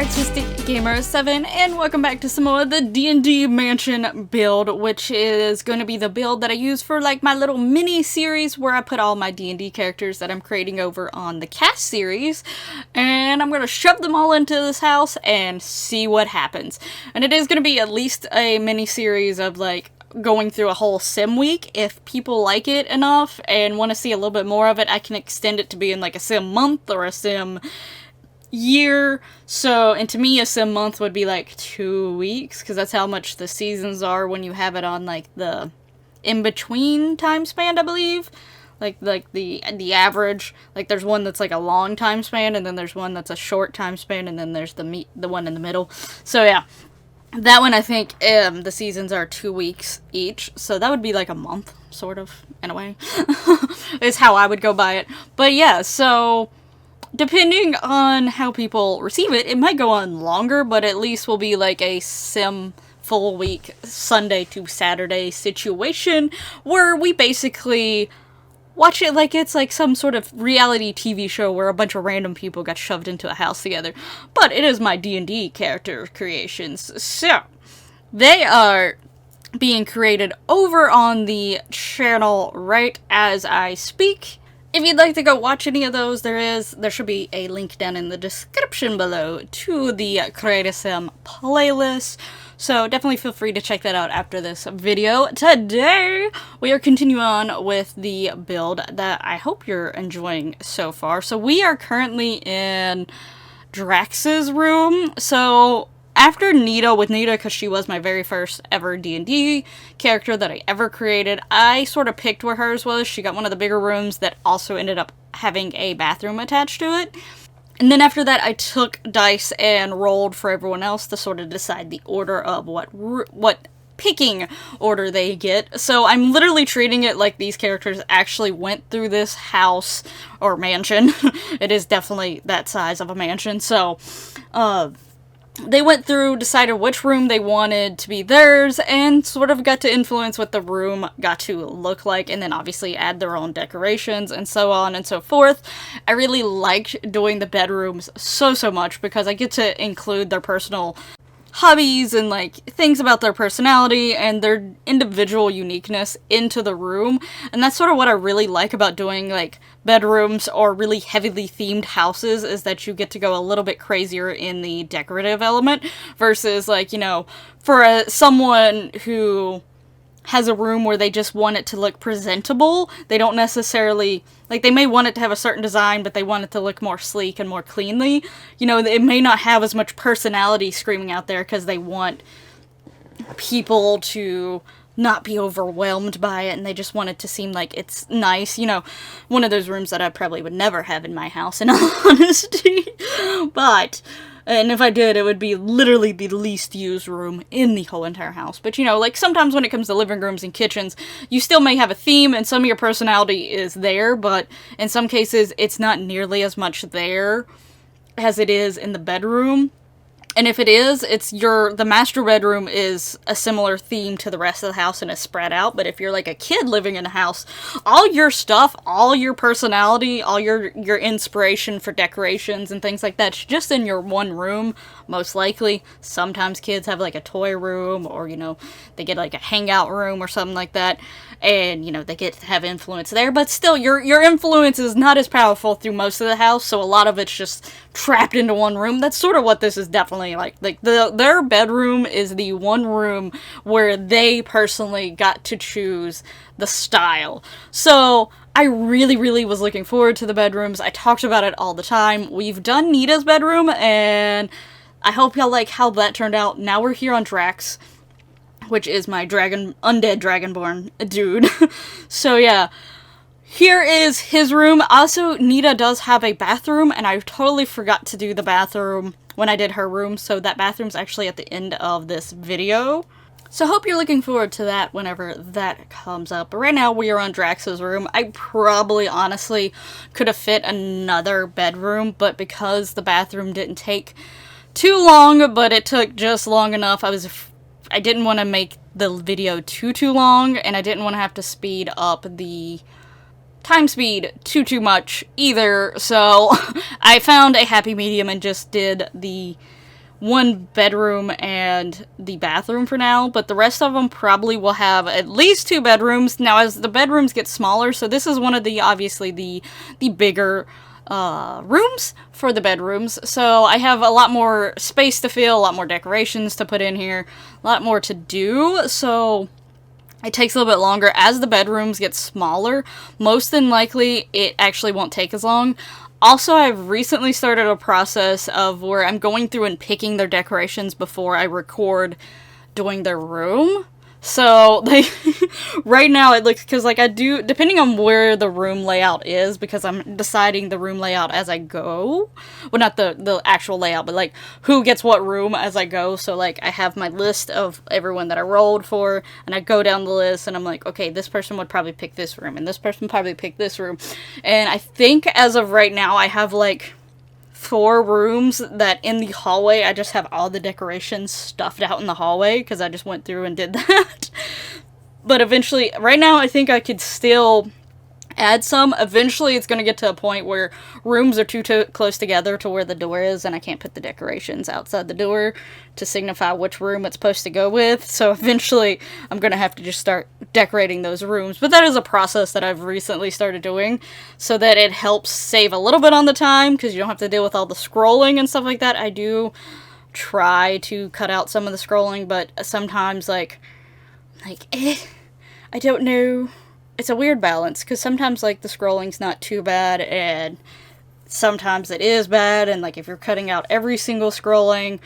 Artistic Gamer 7, and welcome back to some more of the D&D Mansion build, which is going to be the build that I use for like my little mini-series where I put all my D&D characters that I'm creating over on the cast series, and I'm going to shove them all into this house and see what happens. And it is going to be at least a mini-series of like going through a whole sim week. If people like it enough and want to see a little bit more of it, I can extend it to being like a sim month or a sim year. So, and to me a sim month would be like 2 weeks, because that's how much the seasons are when you have it on like the in-between time span, I believe. Like the average, like there's one that's like a long time span, and then there's one that's a short time span, and then there's the one in the middle. So yeah, that one I think the seasons are 2 weeks each, so that would be like a month, sort of, in a way, is how I would go by it. But yeah, so depending on how people receive it, it might go on longer, but at least will be like a sim full week, Sunday to Saturday situation, where we basically watch it like it's like some sort of reality TV show where a bunch of random people got shoved into a house together. But it is my D&D character creations, so they are being created over on the channel right as I speak. If you'd like to go watch any of those, there should be a link down in the description below to the Create a Sim playlist. So definitely feel free to check that out after this video. Today, we are continuing on with the build that I hope you're enjoying so far. So we are currently in Drax's room. So after Nita, with Nita, because she was my very first ever D&D character that I ever created, I sort of picked where hers was. She got one of the bigger rooms that also ended up having a bathroom attached to it. And then after that, I took dice and rolled for everyone else to sort of decide the order of what picking order they get. So I'm literally treating it like these characters actually went through this house or mansion. It is definitely that size of a mansion. So, they went through, decided which room they wanted to be theirs, and sort of got to influence what the room got to look like, and then obviously add their own decorations, and so on and so forth. I really liked doing the bedrooms so much, because I get to include their personal hobbies and like things about their personality and their individual uniqueness into the room. And that's sort of what I really like about doing like bedrooms or really heavily themed houses, is that you get to go a little bit crazier in the decorative element versus like, you know, for someone who has a room where they just want it to look presentable, they don't necessarily, like, they may want it to have a certain design, but they want it to look more sleek and more cleanly. You know, it may not have as much personality screaming out there because they want people to not be overwhelmed by it, and they just want it to seem like it's nice. You know, one of those rooms that I probably would never have in my house, in all honesty. But and if I did, it would be literally the least used room in the whole entire house. But, you know, like, sometimes when it comes to living rooms and kitchens, you still may have a theme, and some of your personality is there, but in some cases, it's not nearly as much there as it is in the bedroom. And if it is, the master bedroom is a similar theme to the rest of the house and is spread out. But if you're like a kid living in a house, all your stuff, all your personality, all your inspiration for decorations and things like that's just in your one room, most likely. Sometimes kids have like a toy room, or, you know, they get like a hangout room or something like that. And, you know, they get to have influence there. But still, your influence is not as powerful through most of the house, so a lot of it's just trapped into one room. That's sort of what this is definitely like. Like, their bedroom is the one room where they personally got to choose the style. So I really was looking forward to the bedrooms. I talked about it all the time. We've done Nita's bedroom, and I hope y'all like how that turned out. Now we're here on Drax, which is my undead dragonborn dude. So yeah, here is his room. Also, Nita does have a bathroom, and I totally forgot to do the bathroom when I did her room, so that bathroom's actually at the end of this video. So hope you're looking forward to that whenever that comes up. But right now we are on Drax's room. I probably honestly could have fit another bedroom, but because the bathroom didn't take too long, but it took just long enough, I didn't want to make the video too long, and I didn't want to have to speed up the time speed too much either, so I found a happy medium and just did the one bedroom and the bathroom for now, but the rest of them probably will have at least 2 bedrooms. Now, as the bedrooms get smaller, so this is one of the, obviously, the bigger rooms for the bedrooms, so I have a lot more space to fill, a lot more decorations to put in here, a lot more to do, so it takes a little bit longer. As the bedrooms get smaller, most than likely, it actually won't take as long. Also, I've recently started a process of where I'm going through and picking their decorations before I record doing their room. So, like, right now it looks, because, like, I do, depending on where the room layout is, because I'm deciding the room layout as I go. Well, not the actual layout, but, like, who gets what room as I go. So, like, I have my list of everyone that I rolled for, and I go down the list, and I'm like, okay, this person would probably pick this room, and this person would probably pick this room. And I think as of right now, I have, like, 4 rooms that in the hallway, I just have all the decorations stuffed out in the hallway, because I just went through and did that. But eventually, right now, I think I could still add some. Eventually, it's going to get to a point where rooms are too close together to where the door is, and I can't put the decorations outside the door to signify which room it's supposed to go with. So eventually, I'm going to have to just start decorating those rooms. But that is a process that I've recently started doing, so that it helps save a little bit on the time, because you don't have to deal with all the scrolling and stuff like that. I do try to cut out some of the scrolling, but sometimes, I don't know. It's a weird balance, because sometimes, like, the scrolling's not too bad, and sometimes it is bad, and, like, if you're cutting out every single scrolling,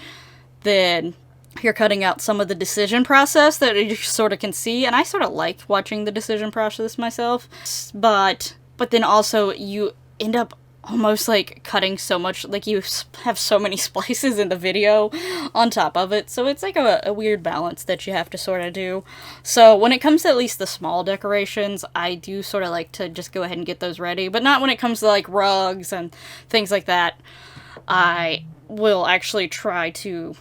then you're cutting out some of the decision process that you sort of can see, and I sort of like watching the decision process myself, but then also you end up almost, like, cutting so much, like, you have so many splices in the video on top of it, so it's, like, a weird balance that you have to sort of do. So when it comes to at least the small decorations, I do sort of like to just go ahead and get those ready, but not when it comes to, like, rugs and things like that. I will actually try to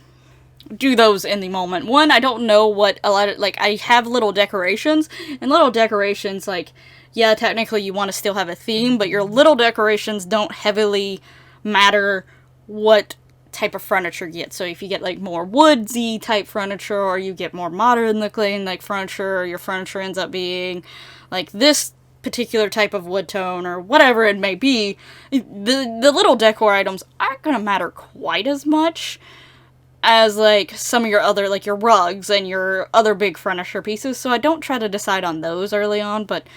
do those in the moment. One, I don't know what a lot of, like, I have little decorations, and little decorations, like, yeah, technically you want to still have a theme, but your little decorations don't heavily matter what type of furniture you get. So if you get, like, more woodsy type furniture, or you get more modern looking, like, furniture, or your furniture ends up being, like, this particular type of wood tone, or whatever it may be, the little decor items aren't going to matter quite as much as, like, some of your other, like, your rugs and your other big furniture pieces. So I don't try to decide on those early on, but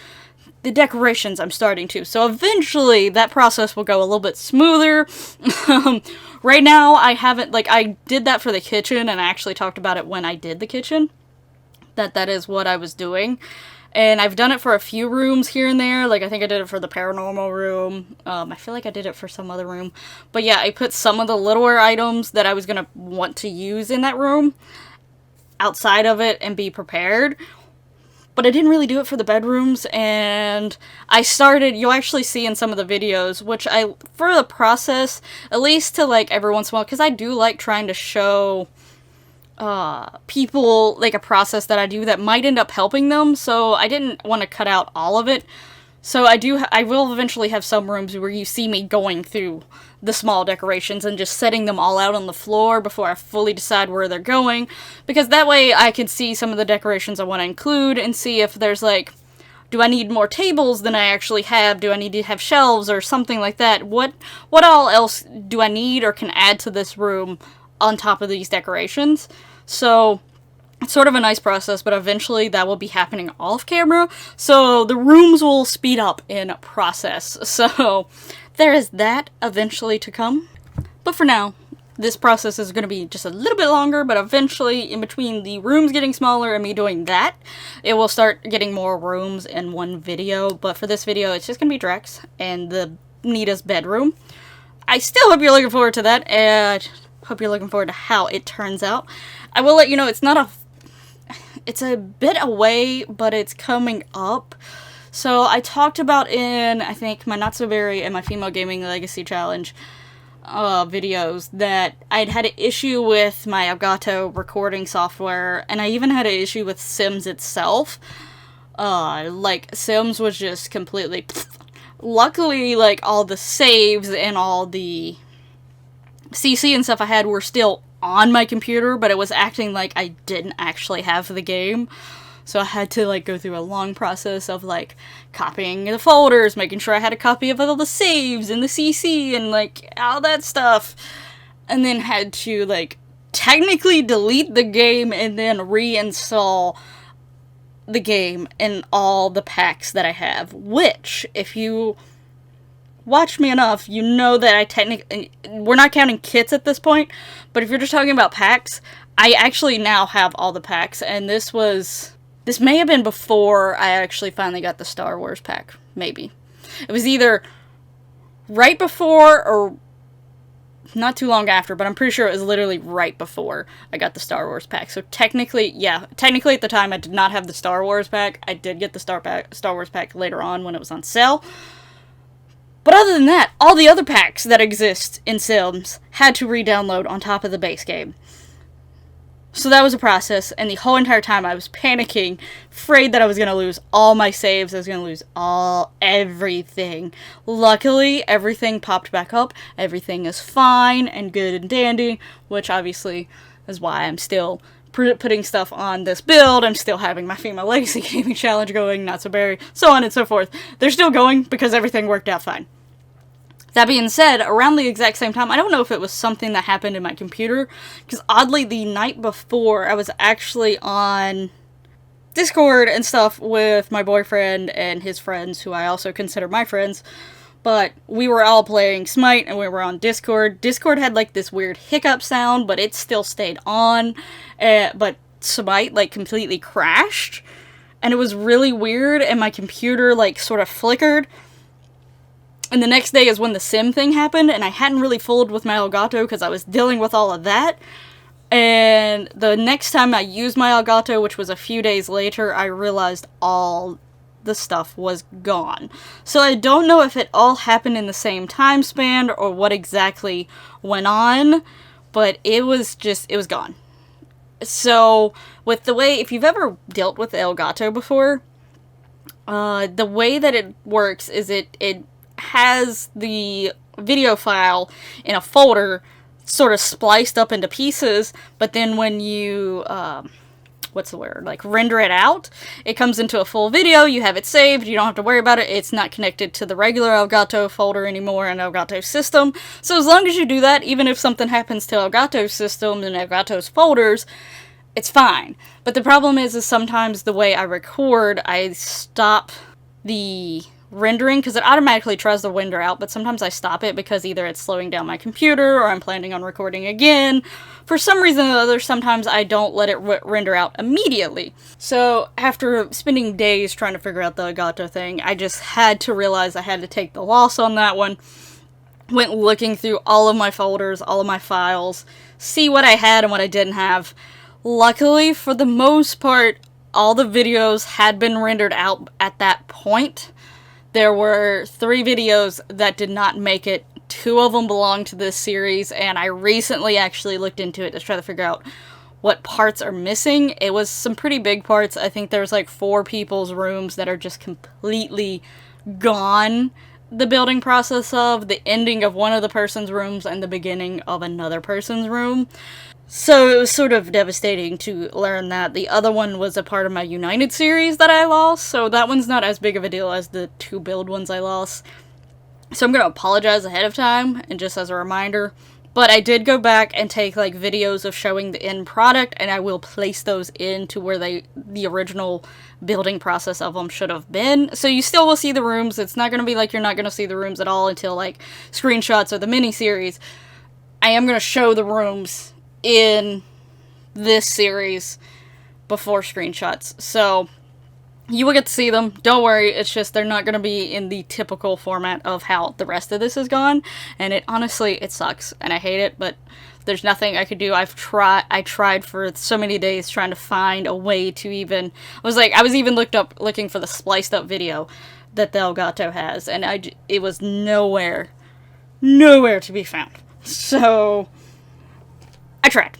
the decorations I'm starting to. So eventually that process will go a little bit smoother. Right now I haven't, like, I did that for the kitchen, and I actually talked about it when I did the kitchen, that is what I was doing. And I've done it for a few rooms here and there. Like, I think I did it for the paranormal room. I feel like I did it for some other room. But yeah, I put some of the littler items that I was going to want to use in that room outside of it and be prepared. But I didn't really do it for the bedrooms, and I started, you'll actually see in some of the videos, which for the process, at least to, like, every once in a while, because I do like trying to show people, like, a process that I do that might end up helping them, so I didn't want to cut out all of it. So I will eventually have some rooms where you see me going through the small decorations and just setting them all out on the floor before I fully decide where they're going, because that way I can see some of the decorations I want to include and see if there's, like, do I need more tables than I actually have? Do I need to have shelves or something like that? What all else do I need or can add to this room on top of these decorations? So it's sort of a nice process, but eventually that will be happening off camera, so the rooms will speed up in process. So there is that eventually to come. But for now, this process is going to be just a little bit longer, but eventually, in between the rooms getting smaller and me doing that, it will start getting more rooms in one video. But for this video, it's just going to be Drex and the Nita's bedroom. I still hope you're looking forward to that, and hope you're looking forward to how it turns out. I will let you know, it's a bit away, but it's coming up. So I talked about in, I think, my Not So Berry and my Female Gaming Legacy Challenge videos that I'd had an issue with my Elgato recording software, and I even had an issue with Sims itself. Like, Sims was just completely... Luckily, like, all the saves and all the CC and stuff I had were still on my computer, but it was acting like I didn't actually have the game. So I had to, like, go through a long process of, like, copying the folders, making sure I had a copy of all the saves and the CC and, like, all that stuff. And then had to, like, technically delete the game and then reinstall the game and all the packs that I have. Which, if you watch me enough, you know that I technically... We're not counting kits at this point, but if you're just talking about packs, I actually now have all the packs, and this may have been before I actually finally got the Star Wars pack. Maybe. It was either right before or not too long after, but I'm pretty sure it was literally right before I got the Star Wars pack. So technically at the time I did not have the Star Wars pack. I did get the Star Wars pack later on when it was on sale. But other than that, all the other packs that exist in Sims had to re-download on top of the base game. So that was a process, and the whole entire time I was panicking, afraid that I was going to lose all my saves, I was going to lose everything. Luckily, everything popped back up, everything is fine and good and dandy, which obviously is why I'm still putting stuff on this build. I'm still having my Female Legacy Gaming Challenge going, Not So Berry, so on and so forth. They're still going because everything worked out fine. That being said, around the exact same time, I don't know if it was something that happened in my computer, because oddly, the night before, I was actually on Discord and stuff with my boyfriend and his friends, who I also consider my friends, but we were all playing Smite, and we were on Discord. Discord had, like, this weird hiccup sound, but it still stayed on, but Smite, like, completely crashed, and it was really weird, and my computer, like, sort of flickered. And the next day is when the sim thing happened, and I hadn't really fooled with my Elgato because I was dealing with all of that. And the next time I used my Elgato, which was a few days later, I realized all the stuff was gone. So I don't know if it all happened in the same time span or what exactly went on, but it was gone. So with the way, if you've ever dealt with Elgato before, the way that it works is it has the video file in a folder sort of spliced up into pieces, but then when you render it out, it comes into a full video, you have it saved, you don't have to worry about it, it's not connected to the regular Elgato folder anymore in Elgato's system. So as long as you do that, even if something happens to Elgato's system and Elgato's folders, it's fine. But the problem is sometimes the way I record, I stop the rendering, because it automatically tries to render out, but sometimes I stop it because either it's slowing down my computer or I'm planning on recording again. For some reason or other, sometimes I don't let it render out immediately. So after spending days trying to figure out the Elgato thing, I just had to realize I had to take the loss on that one. Went looking through all of my folders, all of my files, see what I had and what I didn't have. Luckily, for the most part, all the videos had been rendered out at that point. There were 3 videos that did not make it. 2 of them belong to this series, and I recently actually looked into it to try to figure out what parts are missing. It was some pretty big parts. I think there's like 4 people's rooms that are just completely gone. The building process of the ending of one of the person's rooms and the beginning of another person's room. So it was sort of devastating to learn that. The other one was a part of my United series that I lost, so that one's not as big of a deal as the 2 build ones I lost. So I'm going to apologize ahead of time, and just as a reminder. But I did go back and take like videos of showing the end product, and I will place those into where the original building process of them should have been. So you still will see the rooms. It's not going to be like you're not going to see the rooms at all until like screenshots of the mini-series. I am going to show the rooms in this series before screenshots, so you will get to see them. Don't worry, it's just they're not going to be in the typical format of how the rest of this is gone, and it honestly, it sucks, and I hate it, but there's nothing I could do. I tried for so many days trying to find a way to even, I was even looking for the spliced up video that the Elgato has, and it was nowhere to be found. So I tried.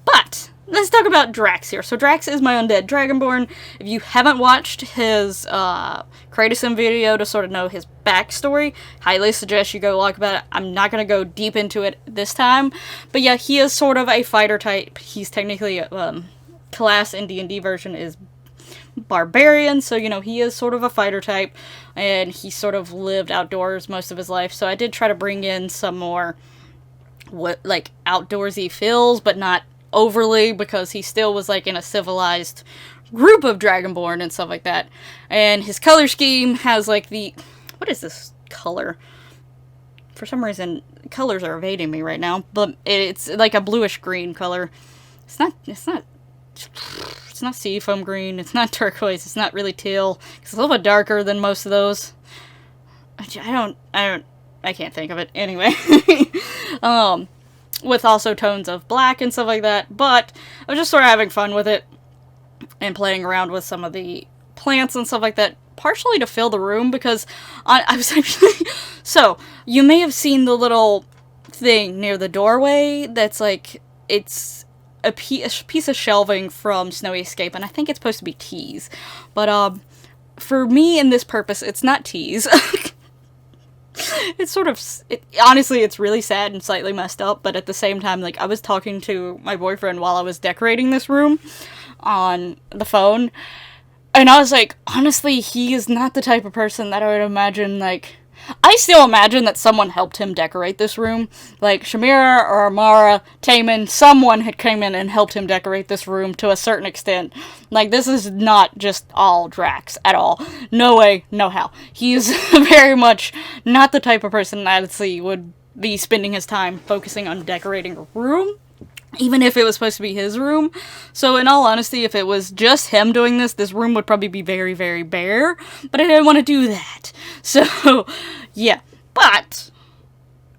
But let's talk about Drax here. So Drax is my undead dragonborn. If you haven't watched his Kratos video to sort of know his backstory, highly suggest you go look about it. I'm not going to go deep into it this time. But yeah, he is sort of a fighter type. He's technically, class in D&D version is barbarian, so, you know, he is sort of a fighter type, and he sort of lived outdoors most of his life, so I did try to bring in some more, like, outdoorsy feels, but not overly, because he still was, like, in a civilized group of Dragonborn and stuff like that, and his color scheme has, like, what is this color? For some reason, colors are evading me right now, but it's, like, a bluish-green color. It's not seafoam green, it's not turquoise, it's not really teal. It's a little bit darker than most of those. I can't think of it. Anyway. With also tones of black and stuff like that. But I was just sort of having fun with it and playing around with some of the plants and stuff like that, partially to fill the room, because I was actually... So, you may have seen the little thing near the doorway that's like, it's a piece of shelving from Snowy Escape, and I think it's supposed to be teas. But, for me in this purpose, it's not teas. It's sort of, honestly, it's really sad and slightly messed up, but at the same time, like, I was talking to my boyfriend while I was decorating this room on the phone, and I was like, honestly, he is not the type of person that I would imagine, like, I still imagine that someone helped him decorate this room. Like, Shamira or Amara, Taman, someone had come in and helped him decorate this room to a certain extent. Like, this is not just all Drax at all. No way, no how. He is very much not the type of person that I'd see would be spending his time focusing on decorating a room, even if it was supposed to be his room. So in all honesty, if it was just him doing this room would probably be very, very bare, but I didn't want to do that. So, yeah. But,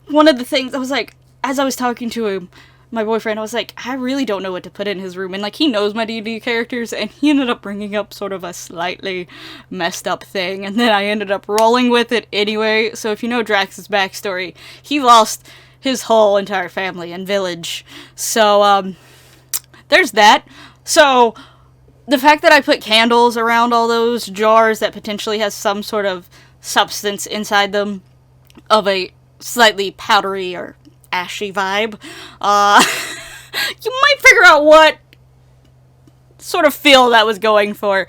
one of the things, I was like, as I was talking to him, my boyfriend, I was like, I really don't know what to put in his room, and like, he knows my D&D characters, and he ended up bringing up sort of a slightly messed up thing, and then I ended up rolling with it anyway. So if you know Drax's backstory, he lost his whole entire family and village. So, there's that. So, the fact that I put candles around all those jars that potentially has some sort of substance inside them of a slightly powdery or ashy vibe, you might figure out what sort of feel that was going for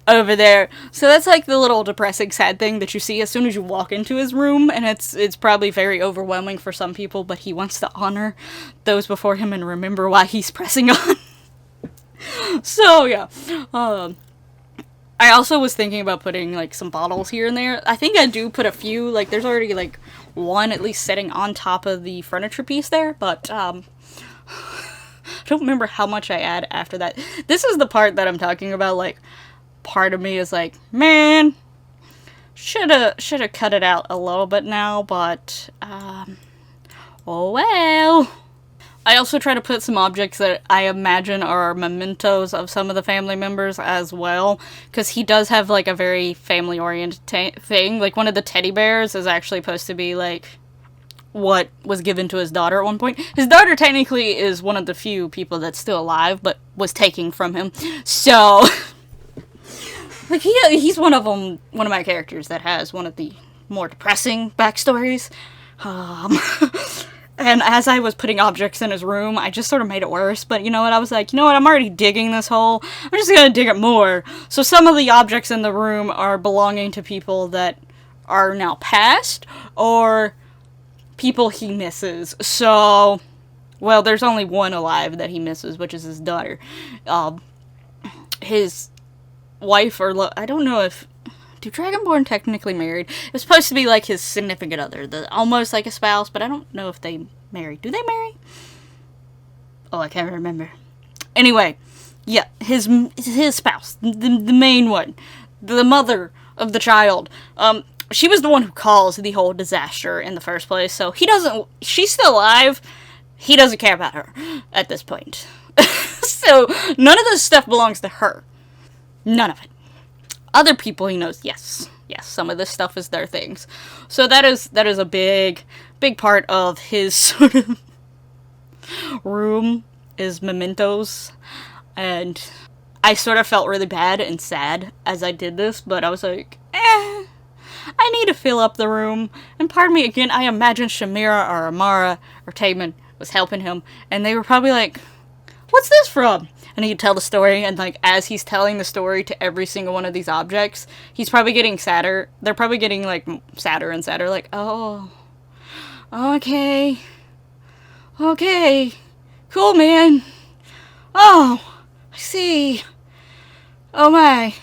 over there. So that's like the little depressing sad thing that you see as soon as you walk into his room, and it's probably very overwhelming for some people, but he wants to honor those before him and remember why he's pressing on. So yeah, I also was thinking about putting like some bottles here and there. I think I do put a few, like there's already like one at least sitting on top of the furniture piece there, but I don't remember how much I add after that. This is the part that I'm talking about, like, part of me is like, man, shoulda cut it out a little bit now, but, oh well. I also try to put some objects that I imagine are mementos of some of the family members as well, because he does have, like, a very family-oriented thing. Like, one of the teddy bears is actually supposed to be, like, what was given to his daughter at one point. His daughter technically is one of the few people that's still alive, but was taken from him. So, like, he's one of my characters that has one of the more depressing backstories. And as I was putting objects in his room, I just sort of made it worse. But you know what? I was like, you know what? I'm already digging this hole. I'm just gonna dig it more. So some of the objects in the room are belonging to people that are now passed, or people he misses. So, well, there's only one alive that he misses, which is his daughter. His wife, or I don't know if... Do Dragonborn technically married? It's supposed to be like his significant other, almost like a spouse, but I don't know if they marry. Do they marry? Oh, I can't remember. Anyway, yeah, his spouse, the main one, the mother of the child. She was the one who caused the whole disaster in the first place, so she's still alive. He doesn't care about her at this point. So none of this stuff belongs to her. None of it. Other people he knows, yes, some of this stuff is their things. So that is a big part of his sort of room. is mementos, and I sort of felt really bad and sad as I did this, but I was like, I need to fill up the room. And pardon me again, I imagine Shamira or Amara or Taemin was helping him, and they were probably like, what's this from? And he'd tell the story, and like as he's telling the story to every single one of these objects, he's probably getting sadder. They're probably getting like sadder and sadder, like, oh, okay, cool, man. Oh, I see. Oh my,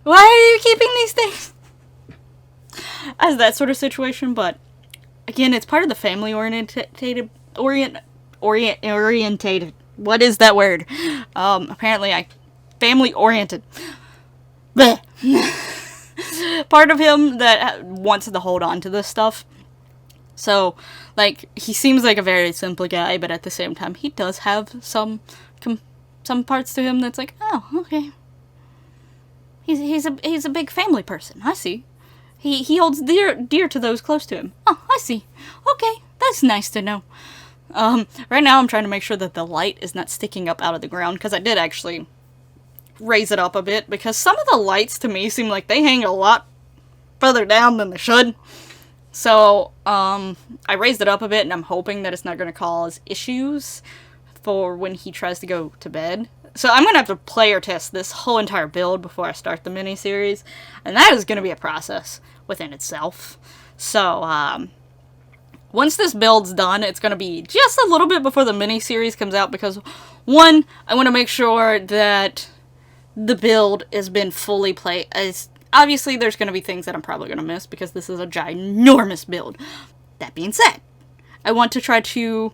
why are you keeping these things? As that sort of situation, but again, it's part of the family orientated. What is that word? Apparently family oriented. Part of him that wants to hold on to this stuff. So, like, he seems like a very simple guy, but at the same time, he does have some parts to him that's like, oh, okay. He's a big family person. I see. He holds dear to those close to him. Oh, I see. Okay, that's nice to know. Right now I'm trying to make sure that the light is not sticking up out of the ground, because I did actually raise it up a bit, because some of the lights to me seem like they hang a lot further down than they should. So, I raised it up a bit, and I'm hoping that it's not going to cause issues for when he tries to go to bed. So I'm going to have to player test this whole entire build before I start the miniseries, and that is going to be a process within itself. So, once this build's done, it's going to be just a little bit before the miniseries comes out, because, one, I want to make sure that the build has been fully played. Obviously, there's going to be things that I'm probably going to miss, because this is a ginormous build. That being said, I want to try to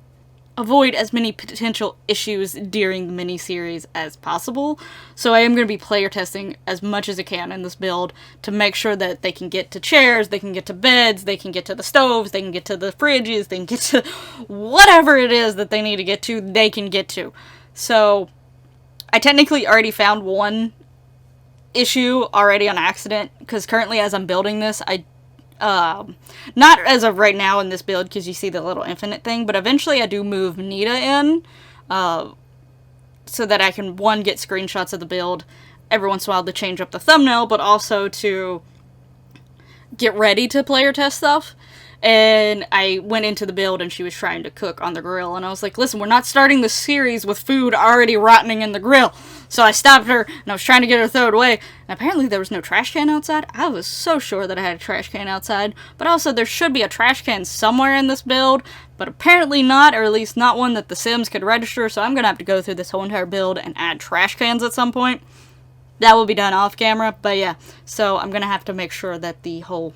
avoid as many potential issues during the miniseries as possible. So I am going to be player testing as much as I can in this build to make sure that they can get to chairs, they can get to beds, they can get to the stoves, they can get to the fridges, they can get to whatever it is that they need to get to, they can get to. So I technically already found one issue already on accident, because currently as I'm building this, not as of right now in this build, because you see the little infinite thing, but eventually I do move Nita in, so that I can, one, get screenshots of the build every once in a while to change up the thumbnail, but also to get ready to player test stuff. And I went into the build and she was trying to cook on the grill, and I was like, listen, we're not starting the series with food already rotting in the grill. So I stopped her, and I was trying to get her to throw it away, and apparently there was no trash can outside. I was so sure that I had a trash can outside, but also there should be a trash can somewhere in this build, but apparently not, or at least not one that the Sims could register, so I'm gonna have to go through this whole entire build and add trash cans at some point. That will be done off camera, but yeah, so I'm gonna have to make sure that the whole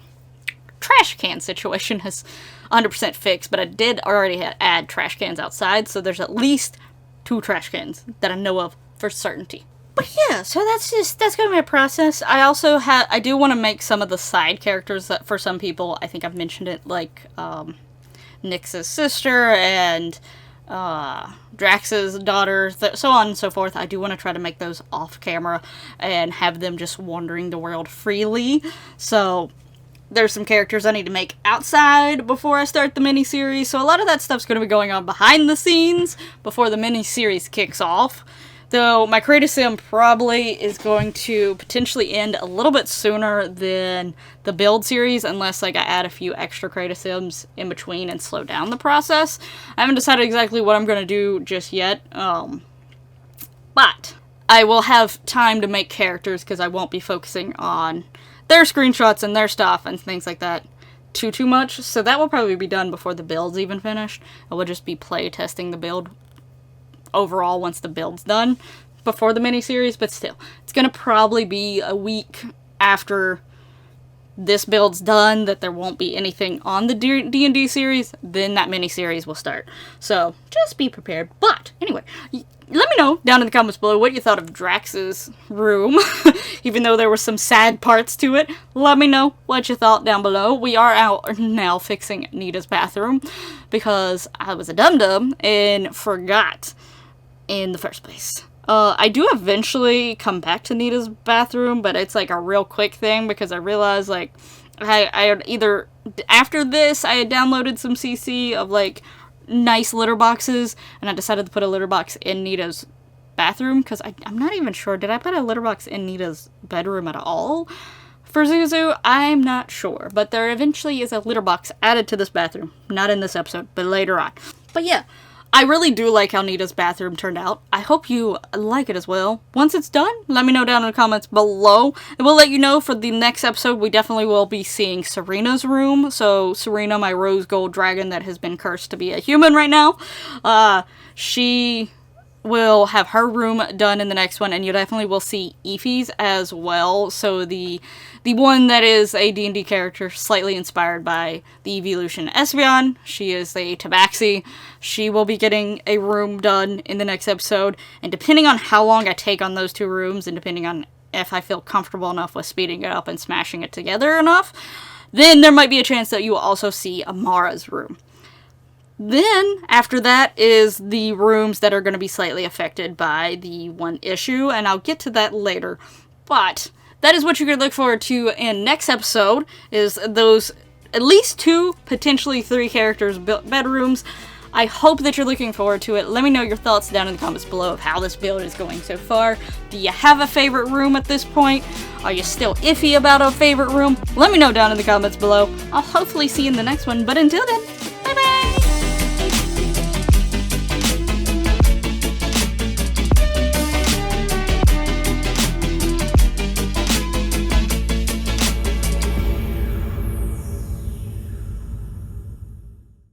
trash can situation is 100% fixed, but I did already add trash cans outside, so there's at least 2 trash cans that I know of for certainty. But yeah, so that's gonna be a process. I do want to make some of the side characters that for some people, I think I've mentioned it, like Nyx's sister and Drax's daughter, so on and so forth. I do want to try to make those off camera and have them just wandering the world freely. So there's some characters I need to make outside before I start the miniseries, so a lot of that stuff's going to be going on behind the scenes before the miniseries kicks off. Though my Create a Sim probably is going to potentially end a little bit sooner than the build series, unless like I add a few extra Create a Sims in between and slow down the process. I haven't decided exactly what I'm going to do just yet, but I will have time to make characters, because I won't be focusing on their screenshots and their stuff and things like that too much. So that will probably be done before the build's even finished. I will just be play testing the build overall once the build's done before the miniseries, but still, it's gonna probably be a week after this build's done that there won't be anything on the D&D series, then that miniseries will start. So just be prepared. But anyway, let me know down in the comments below what you thought of Drax's room. Even though there were some sad parts to it, let me know what you thought down below. We are out now fixing Nita's bathroom, because I was a dum-dum and forgot in the first place. I do eventually come back to Nita's bathroom, but it's like a real quick thing, because I realized like I had either after this I had downloaded some CC of like nice litter boxes, and I decided to put a litter box in Nita's bathroom, because I'm not even sure, did I put a litter box in Nita's bedroom at all for Zuzu? I'm not sure, but there eventually is a litter box added to this bathroom. Not in this episode, but later on. But yeah, I really do like how Nita's bathroom turned out. I hope you like it as well. Once it's done, let me know down in the comments below. And we'll let you know for the next episode, we definitely will be seeing Serena's room. So Serena, my rose gold dragon that has been cursed to be a human right now, she will have her room done in the next one, and you definitely will see Eevee's as well. So the one that is a D&D character slightly inspired by the evolution Espeon. She is a Tabaxi. She will be getting a room done in the next episode, and depending on how long I take on those two rooms, and depending on if I feel comfortable enough with speeding it up and smashing it together enough, then there might be a chance that you will also see Amara's room. Then, after that, is the rooms that are going to be slightly affected by the one issue, and I'll get to that later. But that is what you're going to look forward to in next episode, is those at least 2, potentially 3 characters' bedrooms. I hope that you're looking forward to it. Let me know your thoughts down in the comments below of how this build is going so far. Do you have a favorite room at this point? Are you still iffy about a favorite room? Let me know down in the comments below. I'll hopefully see you in the next one, but until then,